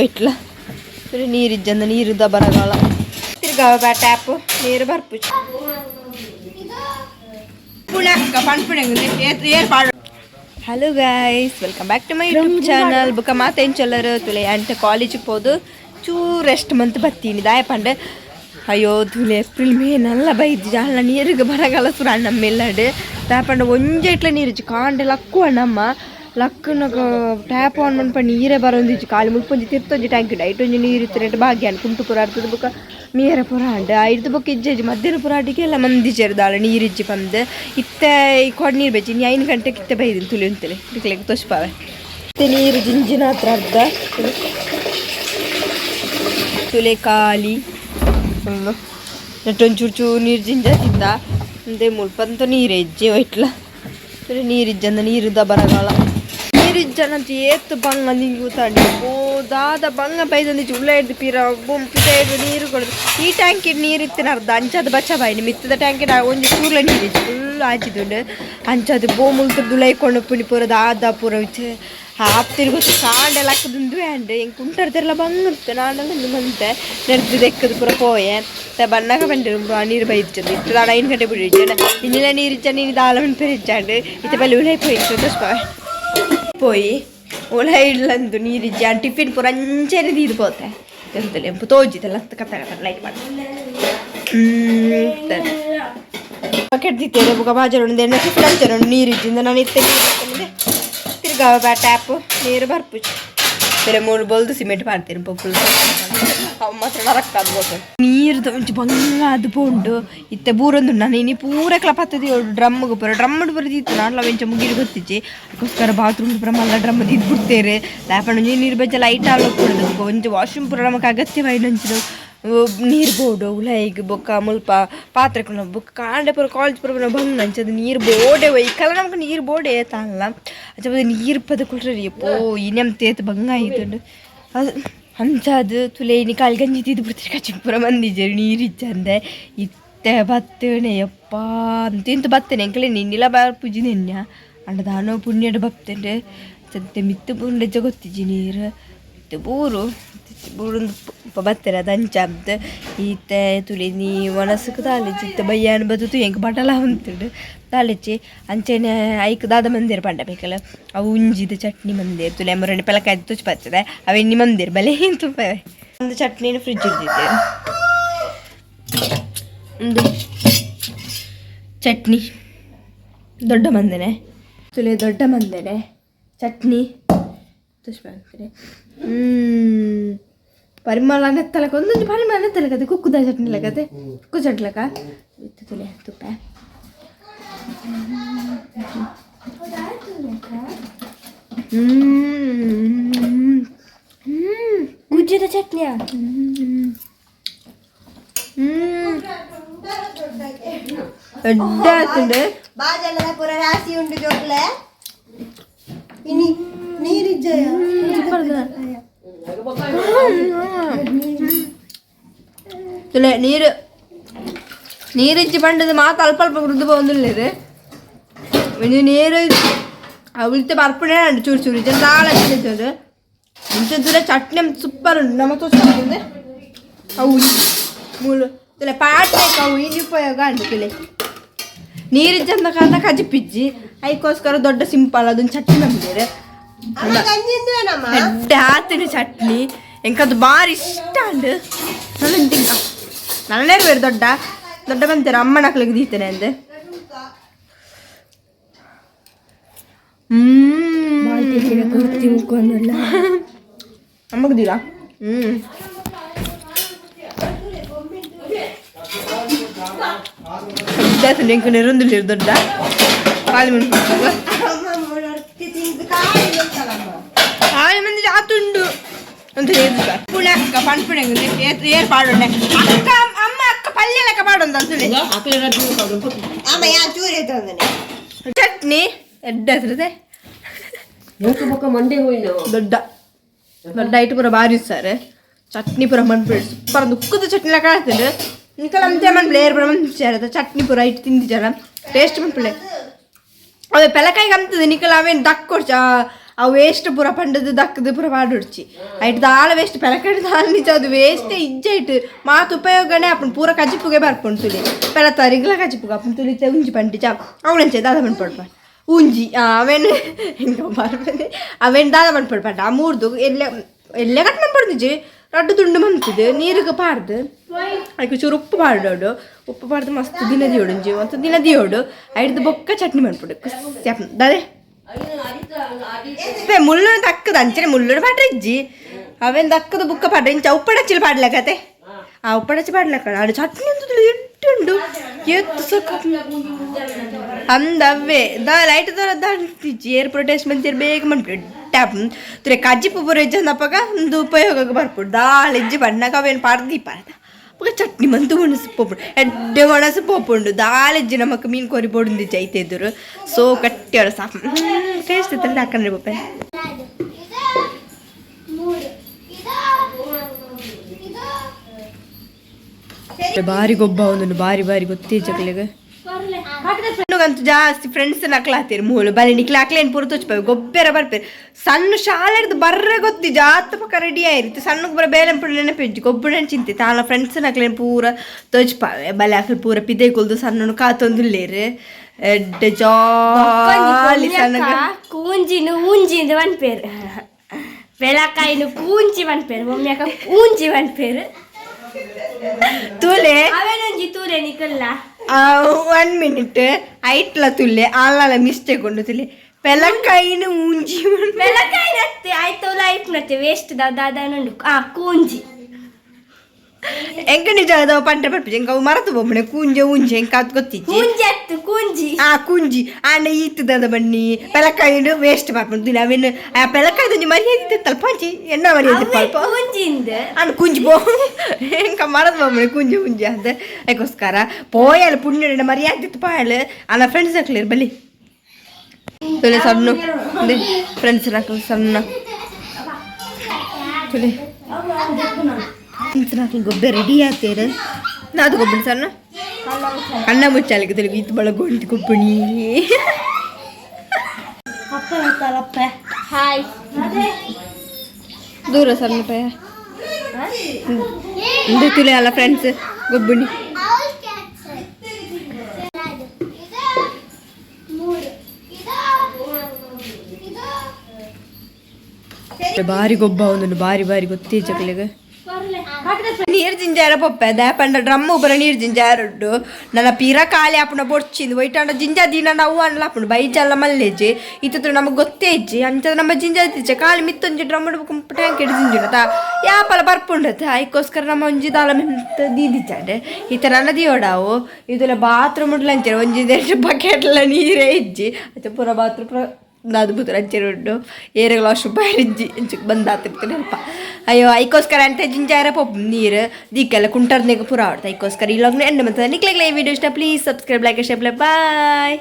ಇಟ್ಲ ನೀರಿಜ್ಜಂದ ನೀರುದ ಬರಗಾಲ ತಿರ್ಗಾವ ಟ್ಯಾಪ್ ನೀರು ಬರ್ಪು hello guys welcome back to my YouTube channel బుక్క మాతేం చెల్లరు తులే అంటే కాలేజ్కి పోదు చూ రెస్ట్ ಮಂತ್ ಬತ್ತೀನಿ ದಾಯ ಪಂಡೆ ಅಯ್ಯೋ ತುಲೆ ಏಪ್ರಿಲ್ ಮೇ ನಲ್ಲ ಬೈದು ಜಾಲ ನೀರಿಗೆ ಬರಗಾಲ ಸುರ ನಮ್ಮ ಎಲ್ಲಾಡು ದಾಪಂಡ ಒಂಜೆ ಇಟ್ಲ ನೀರು ಕಾಂಡೆ ಲಕ್ಕು ಅಣ್ಣಮ್ಮ ಲಕ್ಕನ ಟ್ಯಾಪ್ ಆನ್ ಮಾಡ್ಪ ನೀರೇ ಬರೋಂದಿಜ್ಜು ಕಾಲಿ ಮುಲ್ಪೊಂಜಿ ತಿರ್ತೊಂಜಿ ಟ್ಯಾಂಕ್ ಐಟೊಂಜಿ ನೀರು ಇತ್ತಿನಟ್ಟು ಭಾಗ್ಯ ಕುಂಟು ಪುರ ಆಡ್ತದ ಬುಕ್ಕ ನೀರ ಪುರ ಆಂಡ್ ಐದು ಬುಕ್ಕ ಇಜ್ಜಿ ಮಧ್ಯಾಹ್ನ ಪುರ ಆಟಿಗೆಲ್ಲ ಮಂದಿ ಸೇರಿದಾಳ ನೀರಿಜ್ಜಿ ಬಂದು ಇತ್ತೆ ಈ ಕೊಡ್ ನೀರು ಬೆಚ್ಚಿ ನೀ 5 ಗಂಟೆಗೆ ಇತ್ತೆ ಬೈದಿನಿ ತುಳಿ ಅಂತೇಳಿ ಇಕ್ಲೆಗೆ ತೋಷ್ಪಾವೆ ಇತ್ತೆ ನೀರು ಜಿಂಜಿನ ಹತ್ರ ಅರ್ಧ ತುಲೆ ಖಾಲಿ ಫುಲ್ಲು ನೆಟ್ಟೊಂಚೂರು ಚೂರು ನೀರು ಜಿಂಜಾತಿದ್ದ ಅಂದೆ ಮುಲ್ಪಂತ ನೀರೇ ಇಜ್ಜಿ ಇಟ್ಲ ನೀರಿಜ್ಜಂದ ನೀರುದ ಬರಗಾಲ ನೀರಿಜ್ಜನಂತ ಏತ್ತು ಬಂಗ ನಿಂಗೆ ತಾಂಡಿ ಓ ದಾದ ಬಂಗ ಬೈದಂದಿಜ್ಜಿ ಉಳ್ಳ ಹಿಡ್ದು ಪೀರ ಪಿತ ಹಿಡ್ದು ನೀರು ಕೊಡೋದು ಈ ಟ್ಯಾಂಕಿಡ್ ನೀರು ಇತ್ತಿನ ಅರ್ಧ ಅಂಚದು ಬಚ್ಚ ಬಾಯಿನಿ ಮಿತ್ತದ ಟ್ಯಾಂಕಿಡ್ ಒಂಜಿ ಚೂರ್ಲ ನೀರಿಜ್ಜಿ ಫುಲ್ ಆಚಿದುಂಡು ಅಂಚದು ಬೋ ಮುಲ್ತದ್ದು ಲೈಕೊಂಡು ಪುಣಿ ಪೂರ ದಾದ ಪೂರ ವಿಚೆ ಆಪ್ತಿರ್ ಗೊತ್ತು ಕಾಂಡೆಲ್ಲ ಹಾಕದುಂದು ಆ್ಯಂಡ್ ಹೆಂಗೆ ಕುಂಟಾಡ್ತಿರಲ್ಲ ಬಂಗಿರುತ್ತೆ ನಾನೆಲ್ಲ ಮಂತೆ ನೆಡ್ದು ದೆಕ್ಕದು ಪೂರ ಪೋಯೆ ಬಣ್ಣಗ ಬಂದಿರು ಆ ನೀರು ಬೈದಿದ್ದು ಇತ್ತು ನಾನು 5 ಗಂಟೆ ಬಿಡಿಜ್ಜೆ ಇನ್ನಿಲ್ಲ ನೀರಿಜ್ಜ ನೀನು ದಾಲ ಪೇರಿಜ್ಜಾಂಡು ಇತ್ತೆ ಬಲ್ಲಿ ಉಳೈ ಪೋಯಿತ್ತು ತೋಸ್ಪಾವೆ పోయి ఉలై ఇళ్ళందు నీరిజ్జి ఆ టిఫిన్ పూర అంచేది తీరిపోతాయి తెలుతులే తోజితಲ್ಲ ಕತ್ತ ಕತ್ತ ಲೈಟ್ ಮಾಡಿ ಬಕೆಟ್ ತಿತ್ತೇನೆ ಬುಗ ಬಾಜರು ಎಣ್ಣೆ ಟಿಫಿನ್ ಅಂಚರು ನೀರಿಜ್ಜಿಂದ ನಾನು ಇತ್ತೆ ನೀರು ತಿರ್ಗಾವ ಟ್ಯಾಪ್ ನೀರು ಬರ್ಪು ಬೇರೆ 3 ಬಲ್ದು ಸಿಮೆಂಟ್ ಮಾಡ್ತೀನಿ ಫುಲ್ ಅವು ಮಾತ್ರ ನರಕ್ಕಾದ ಬೋಟು ನೀರು ಒಂಚು ಬಂಗ ಅದು ಪೋಂಡು ಇತ್ತೆ ಬೂರೊಂದು ನಾನು ಇನಿ ಪೂರ ಕ್ಲಪತ್ತದಿ ಡ್ರಮ್ಗೆ ಪೂರ ಡ್ರಮ್ಮಡು ಬರೆದಿತ್ತು ನಾನು ವೆಂಚ ಮುಗಿರು ಗೊತ್ತಿಜ್ಜಿ ಅದಕ್ಕೋಸ್ಕರ ಬಾತ್ರೂಮ್ ಪೂರ ಮಲ್ಲ ಡ್ರಮ್ ಇದ್ದು ಬಿಡ್ತೇರೆ ಲ್ಯಾಪಣ್ಣ ನೀರು ಬೆಚ್ಚ ಲೈಟ್ ಆಗಿ ಕೊಡೋದು ಒಂಚು ವಾಶ್ರೂಮ್ ಪೂರ ನಮಗೆ ಅಗತ್ಯವಾಯಿನಂಚಿನ ನೀರು ಬೋಡು ಉಲೈಗೆ ಬೊಕ್ಕ ಮುಲ್ಪ ಪಾತ್ರೆಗಳು ಬೊಕ್ಕ ಕಾಂಡೆ ಪೂರ ಕಾಲೇಜ್ ಪೂರ ಬಂದು ಅಂಚದು ನೀರು ಬೋಡೆ ಒಯ್ಕಲ್ಲ ನಮ್ಗೆ ನೀರು ಬೋಡೆ ಏತಲ್ಲ ಅಂಚ ನೀರು ಪದ ಕೊಟ್ರೆ ಅಪ್ಪೋ ಇನ್ನೆಂತೇತು ಬಂಗ ಆಯ್ತು ಅದು ಅಂಚದು ತುಲೆ ಇನಿ ಕಾಲು ಗಂಜಿ ತಿದ್ದು ಬಿಡ್ತಾರೆ ಕಚ್ಚಿಗೆ ಪೂರ ಮಂದಿಜರು ನೀರಿಚ್ಚಂದೆ ಇತ್ತೆ ಬತ್ತೇನೆ ಯಪ್ಪ ಅಂತಿಂತ ಬತ್ತೇನೆ ಎಂಕಲೆ ನಿನ್ನಿಲ್ಲ ಬಾರ ಪೂಜಿ ನೆನ್ಯ ಅಂಡ ದಾನೋ ಪುಣ್ಯಡ್ ಬತ್ತೇನೆ ಸದ್ಯ ಮಿತ್ತು ಪುಂಡೆಜ್ಜ ಗೊತ್ತಿಜ್ಜಿ ನೀರು ಇತ್ತೆ ಬೂರು ಬತ್ತೇನೆ ಅದು ಅಂಚಬ್ದು ಈತೆ ತುಳಿ ನೀ ಒಣಸಕ್ಕೆ ತಾಲಿಚ್ಚಿತ್ತೆ ಬಯ್ಯಾನ ಬದುತು ಹೆಂಗೆ ಬಟಲ ಅಂತಿಡು ತಾಲಿಚ್ಚಿ ಅಂಚೆನೆ ಐಕ್ ದಾದ ಮಂದಿರ ಪಂಡ ಬೇಕಲ್ಲ ಅವು ಉಂಜಿದ ಚಟ್ನಿ ಮಂದಿರ ತುಳಿ ಎಂಬರಣ್ಣೆ ಪೆಲಕಾಯ್ದು ತುಚ್ಚ ಬರ್ತದೆ ಅವು ಎಣ್ಣೆ ಮಂದಿರ ಬಲೆ ತುಪ್ಪ ಒಂದು ಚಟ್ನಿನ ಫ್ರಿಜ್ ಇಡ್ತಿದ್ದೆ ಒಂದು ಚಟ್ನಿ ದೊಡ್ಡ ಮಂದೆನೆ ತುಳಿ ದೊಡ್ಡ ಮಂದೆನೆ ಚಟ್ನಿ ತುಚ್ಚ ಬರ್ತಾರೆ ಪರಿಮಳ ನೆತ್ತಲಕ ಒಂದೊಂದು ಪರಿಮಳ ನೆತ್ತಲಕತೆ ಕುಕ್ಕುದ ಚಟ್ನಿ ಲಕತೆ ಕುಕ್ಕು ಚಟ್ಲಕ ಇತ್ತು ತುಲೆ ತುಪ್ಪ ಗುಜ್ಜಿದ ಚಟ್ನಿಯ ದೊಡ್ಡ ಆತುಂಡು ಬಾಜಲ್ಲ ಪೂರ ರಾಸಿ ಉಂಟು ಜೋಕ್ಲೆ ಇನಿ ನೀರಿಜ್ಜಯ ತುಲೆ ನೀರು ನೀರಿಜ್ಜಿ ಪಂಡದ ಮಾತು ಅಲ್ಪ ಅಲ್ಪ ವೃದ್ಧ ಬಂದಿಲ್ಲ ಇದು ನೀರು ಅವಳಿತೆ ಬರ್ಪಣೆ ಉಂಟು ಚೂರು ಚೂರು ಇದ್ದ ನಾಳೆ ಅದು ಇಂಥದ್ದು ಚಟ್ನಿ ಸೂಪರ್ ಉಂಟು ನಮ್ಮ ತೋರಿಸ್ತಾರೆ ಅವು ಮೂಳು ತುಲೆ ಪಾಟ್ಲೆ ಅವು ಇನ್ನು ಉಪಯೋಗ ಉಂಟು ತುಲೆ ನೀರಿಜ್ಜಂದ ಕಾಲ ಕಜಿಪಿಜ್ಜಿ ಅದಕ್ಕೋಸ್ಕರ ದೊಡ್ಡ ಸಿಂಪಲ್ ಅದೊಂದು ಚಟ್ನಿ ಬಂದಿದೆ ಹಾತಿನ ಚಟ್ನಿ ಎಂಕದು ಭಾರಿ ಇಷ್ಟ ಉಂಡು ನಾನು ತಿಂಗ ನನ್ನೇ ಬೇರೆ ದೊಡ್ಡ ದೊಡ್ಡ ಬಂತಾರೆ ಅಮ್ಮನ ಹಾಕ್ಲಿಕ್ಕೆ ದೀತೇನೆ ಅಂದೆ ಅಮ್ಮಗದಿಲ್ಲ ಎಂಕ ನೆರೊಂದಿಲ್ಲ ದೊಡ್ಡ ಕಾಲಿ ಮಂದಿ ಆತುಂಡು ಅಂತ ಹೇಳಿದ ಪುಣೆ ಅಕ್ಕ ಪಣ್ಪುಣೆ ಏರ್ಪಾಡುಂಡೆ ಅಕ್ಕ ಅಮ್ಮ ಅಕ್ಕ ಪಲ್ಯ ಲೆಕ್ಕ ಪಾಡೊಂದು ಅಂತೇಳಿ ಚಟ್ನಿ ಎಡ್ಡ ಹೆಸರದೆ ದೊಡ್ಡ ದೊಡ್ಡ ಐಟು ಪೂರ ಭಾರಿ ಸರ್ ಚಟ್ನಿ ಪೂರ ಮಣ್ಬಿಡಿ ಸೂಪರ್ ಉಕ್ಕದ ಚಟ್ನಿ ಲೆಕ್ಕ ಆಗ್ತದೆ ನಿಕಲ ಅಂತೆ ಮಣ್ಬಿಡಿ ಏರ್ ಪೂರ ಮಂದಿ ಚಟ್ನಿ ಪೂರ ಇಟ್ಟು ತಿಂದಿದ್ದಾರ ಟೇಸ್ಟ್ ಮಣ್ಪಿಳೆ ಅದೇ ಪೆಲಕಾಯಿಗೆ ಅಂತದೆ ನಿಕಲ ಅವೇನು ದಕ್ಕ ಕೊಡ್ಸ ಆ ವೇಸ್ಟ್ ಪೂರ ಪಂಡದು ದಕ್ಕದು ಪೂರ ಪಾಡುಡ್ಚಿ ಐಟ್ ದಾಲ ವೇಸ್ಟ್ ಪೆಲಕಡೆ ದಾಲ ನಿಜ ಅದು ವೇಸ್ಟ್ ಇಜ್ಜೈಟ್ ಮಾತು ಉಪಯೋಗನೇ ಅಪ್ಪನ ಪೂರ ಕಜಿಪುಗೆ ಬರ್ಕೊಂಡು ತುಳಿ ಪೆಲ ತರಿಗ್ಲ ಕಜಿಪುಗ ಅಪ್ಪನ ತುಳಿತೆ ಉಂಜಿ ಪಂಟಿ ಚಾ ಅವಳಂಚೆ ದಾದ ಪಡ್ಪ ಉಂಜಿ ಅವೇನು ಹಿಂಗೆ ಬರ್ಬಂದೆ ಅವೇನು ದಾದ ಪಡ್ಪಡ್ಡ ಆ ಮೂರ್ದು ಎಲ್ಲೇ ಕಟ್ ಮಾಡ್ಬಿಡ್ದಿಜ್ಜಿ ರಡ್ಡು ತುಂಡು ಮಂತಿದ್ದು ನೀರಿಗೆ ಪಾಡ್ದು ಅದಕ್ಕೆ ಚೂರು ಉಪ್ಪು ಪಾಡೋಡು ಉಪ್ಪು ಪಾಡ್ದು ಮಸ್ತ್ ದಿನ ದಿಯೋಡು ಮತ್ತು ದಿನ ದಿಯೋಡು ಐದು ಬೊಕ್ಕ ಚಟ್ನಿ ಮಾಡ್ಬಿಡು ದಾದೆ ಮುಳ್ಳು ದಕ್ಕದ ಅಂಚನೆ ಮುಳ್ಳು ಪಾಡ್ರೆ ಇಜ್ಜಿ ಅವೇನು ದಕ್ಕದ ಬುಕ್ಕ ಪಾಡ್ರೆ ಇಂಚ ಉಪ್ಪಡಚ್ಚಿಲ್ ಪಾಡ್ಲಕತೆ ಆ ಉಪ್ಪಡಚ್ಚಿ ಪಾಡ್ಲಕ್ಕ ಅದು ಚಟ್ನಿ ಅಂತ ಇಟ್ಟುಂಡು ಎತ್ತು ಸೊಕ್ಕ ಅಂದವ್ವೆ ಲೈಟ್ ದಾಡ್ತಿಜ್ಜಿ ಏರ್ಪೋರ್ಟ್ ಟೇಸ್ಟ್ ಮಂತಿರ್ ಬೇಗ ಮಾಡ್ಬಿಡು ಟ್ಯಾಪ್ ತುರೆ ಕಜ್ಜಿಪ್ಪು ಪೂರ ಇಜ್ಜಂದಪ್ಪಗ ಒಂದು ಉಪಯೋಗಕ್ಕೆ ಬರ್ಬಿಡು ದಾಲ್ ಇಜ್ಜಿ ಬಣ್ಣಗ ಅವೇನು ಪಾಡ್ದು ಪಾಡ್ದ ಅವಾಗ ಚಟ್ನಿ ಮಂತು ಒಣಸು ಪೋಪುಂಡು ಎಡ್ಡೆ ಒಣಸು ಪೋಪುಂಡು ದಾಲ್ ಇಜ್ಜಿ ನಮಕ್ ಮೀನು ಕೊರಿ ಬೋಡಿಂದು ಜೈತೆ ಇದ್ದರು ಸೊ ಕಟ್ಟಿ ಅವಳ ಸಾಕು ಟೇಸ್ಟ್ ಇತ್ತಲ್ಲ ಹಾಕಂದ್ರೆ ಪಪ್ಪ ಬಾರಿ ಗೊಬ್ಬ ಒಂದೊಂದು ಬಾರಿ ಬಾರಿ ಗೊತ್ತೇ ಜಗಳಿಗೆ ಅಂತೂ ಜಾಸ್ತಿ ಫ್ರೆಂಡ್ಸ್ ನಕ್ಲಾತೀರಿ ಮೂಲು ಬಲಿ ನಿಕ್ಲಾಕ್ಲೇನು ಪೂರ ತುಚ್ಪ ಗೊಬ್ಬರ ಬರ್ಪೇರಿ ಸಣ್ಣ ಶಾಲೆ ಹಿಡ್ದು ಬರ್ರೆ ಗೊತ್ತಿ ಜಾತ ಪಕ್ಕ ರೆಡಿ ಆಯಿರಿತ್ತು ಸಣ್ಣಗೆ ಬರ ಬೇರೆ ಪುಡ ನೆನಪಿಜ್ಜಿ ಗೊಬ್ಬರ ಚಿಂತೆ ತಾನ ಫ್ರೆಂಡ್ಸ್ ನಕ್ಲೇನು ಪೂರ ತೋಚ್ಪಾವೆ ಬಲೆ ಹಾಕಲು ಪೂರ ಪಿದೆ ಕೊಲ್ದು ಸಣ್ಣ ಕಾತೊಂದುಲ್ಲೇರು ಎಡ್ಡೆ ಜಾಲಿ ಸಣ್ಣ ಕೂಂಜಿನು ಊಂಜಿಂದು ಒಂದು ಪೇರು ಬೆಳಕಾಯಿನು ಕೂಂಚಿ ಒಂದು ಪೇರು ಮಮ್ಮಿ ಅಕ್ಕ ಊಂಜಿ ಒಂದು ಪೇರು ತೂಲೆ ಅವೇನೊಂಜಿ ತೂಲೆ ನಿಕಲ್ಲ 1 minute ಐಟ್ಲ ತುಲ್ಲೆ ಆಲ್ಲಾಲ ಮಿಸ್ಟೇಕ್ ಉಂಡು ತುಲ್ಲೆ ಪೆಲಕಾಯಿನ ಊಂಜಿ ಬೆಳಕಾಯಿನ ಅತ್ತೆ ಆಯ್ತವಲ್ಲ ಐಟ್ ನತ್ತೆ ವೇಸ್ಟ್ ದಾದಾನುಂಡು ಕೂಂಜಿ ಎಂಕ ನಿಜ ಅದಾವ ಪಂಟೆ ಪಡ್ಪಿಜಿ ಎಂಕ ಅವು ಮರತು ಬೊಮ್ಮನೆ ಕೂಂಜೆ ಊಂಜಿ ಎಂಕ ಅದು ಗೊತ್ತಿಜ್ಜಿ ಕೂಂಜಿ ಅತ್ತು ಕೂಂಜಿ ಕೂಂಜಿ ಆಂಡ ಈತದ ಬನ್ನಿ ಪೆಲಕಾಯಿನು ವೇಸ್ಟ್ ಮಾಡ್ಕೊಂಡು ದಿನ ಅವೇನು ಆ ಪೆಲಕಾಯ್ದು ಮರ್ಯಾದೆ ತಲ್ಪ ಹಂಚಿ ಎನ್ನ ಮರ್ಯಾದೆ ಪಲ್ಪ ಕೂಂಜಿಂದ ಅನ್ ಕುಂಜಿ ಬೋ ಎಂಕ ಮರದ ಬೊಮ್ಮನೆ ಕುಂಜಿ ಕುಂಜಿ ಅಂತ ಅದಕ್ಕೋಸ್ಕರ ಪೋಯಲ್ ಪುಣ್ಯ ಮರ್ಯಾದೆ ಪಾಯಲ್ ಅನ್ನ ಫ್ರೆಂಡ್ಸ್ ಹಾಕ್ಲಿರ್ ಬಲ್ಲಿ ತುಲೆ ಸಣ್ಣ ಫ್ರೆಂಡ್ಸ್ ಹಾಕಲು ಸಣ್ಣ ತುಲೆ ಗೊಬ್ಬರ ರೆಡಿ ಆಗ್ತೇರ ನಾದು ಗೊಬ್ಬರ ಸಣ್ಣ ಅಣ್ಣ ಮುಚ್ಚಾಲಿಗೆ ತೆಲುಗು ಇದು ಬಳಗೊಂಡು ಗೊಬ್ಬಣಿ ಹಾಯ್ ದೂರ ಸಣ್ಣ ಪಯ ತುಲೆ ಅಲ್ಲ ಫ್ರೆಂಡ್ಸ್ ಗೊಬ್ಬಣಿ ಬಾರಿ ಗೊಬ್ಬ ಒಂದೊಂದು ಬಾರಿ ಬಾರಿ ಗೊತ್ತೇ ಜಗಳಿಗೆ ನೀರು ಜಿಂಜಾರ ಪೊಪ್ಪೆ ದಾಪಂಡ ಡ್ರಮ್ ಒಬ್ಬರ ನೀರು ಜಿಂಜಾರುಡ್ಡು ನನ್ನ ಪೀರ ಖಾಲಿ ಆಪುನ ಬೊಡ್ಚಿಂದು ಒಯ್ಟಾಂಡ ಜಿಂಜಾ ದಿನ ನಾವು ಅನ್ಲಾಪುಂಡು ಬೈಜಲ್ಲ ಮಲ್ಲೇಜಿ ಇತ್ತು ನಮಗೆ ಗೊತ್ತೇ ಇಜ್ಜಿ ಅಂಚದ ನಮ್ಮ ಜಿಂಜಾ ಇತ್ತೀಚೆ ಖಾಲಿ ಮಿತ್ತೊಂಜಿ ಡ್ರಮ್ ಟ್ಯಾಂಕ್ ಇಟ್ಟು ಜಿಂಜಿನತ ಯಾಪಲ ಬರ್ಪುಂಡತ ಅದಕ್ಕೋಸ್ಕರ ನಮ್ಮ ಒಂಜಿ ದಾಲ ಮಿಂತ ದೀದಿಚ್ಚಾಡೆ ಈ ಥರ ನದಿ ಓಡಾವು ಇದೆಲ್ಲ ಬಾತ್ರೂಮ್ ಉಡ್ಲಂಚೆ ಒಂಜಿ ಬಕೆಟ್ಲ ನೀರೇ ಇಜ್ಜಿ ಅಚ್ಚ ಪೂರ ಬಾತ್ರೂಮ್ ಅದು ಬುತ್ರ ಹಂಚೆರು ಉಂಡು ಏರೆಗಳ ಶುಭ ಇಜ್ಜಿ ಇಂಚಕ್ಕೆ ಬಂದಾತಿರ್ತೀನಿ ಅಲ್ಪ ಅಯ್ಯೋ ಅದಕ್ಕೋಸ್ಕರ ಅಂತ ಜಿಂಜಾರ ಪೊಪ್ ನೀರು ದೀಕೆಲ್ಲ ಕುಂಟರ್ನಾಗ ಪೂರ ಆಡ್ತಾ ಅದಕ್ಕೋಸ್ಕರ ಈ ಲಾಗ್ನ ಎಂಡ್ ಮತ್ತೆ ನಿಕ್ಲೆಗ್ಲ ಈ ವಿಡಿಯೋ ಇಷ್ಟ please subscribe like share bye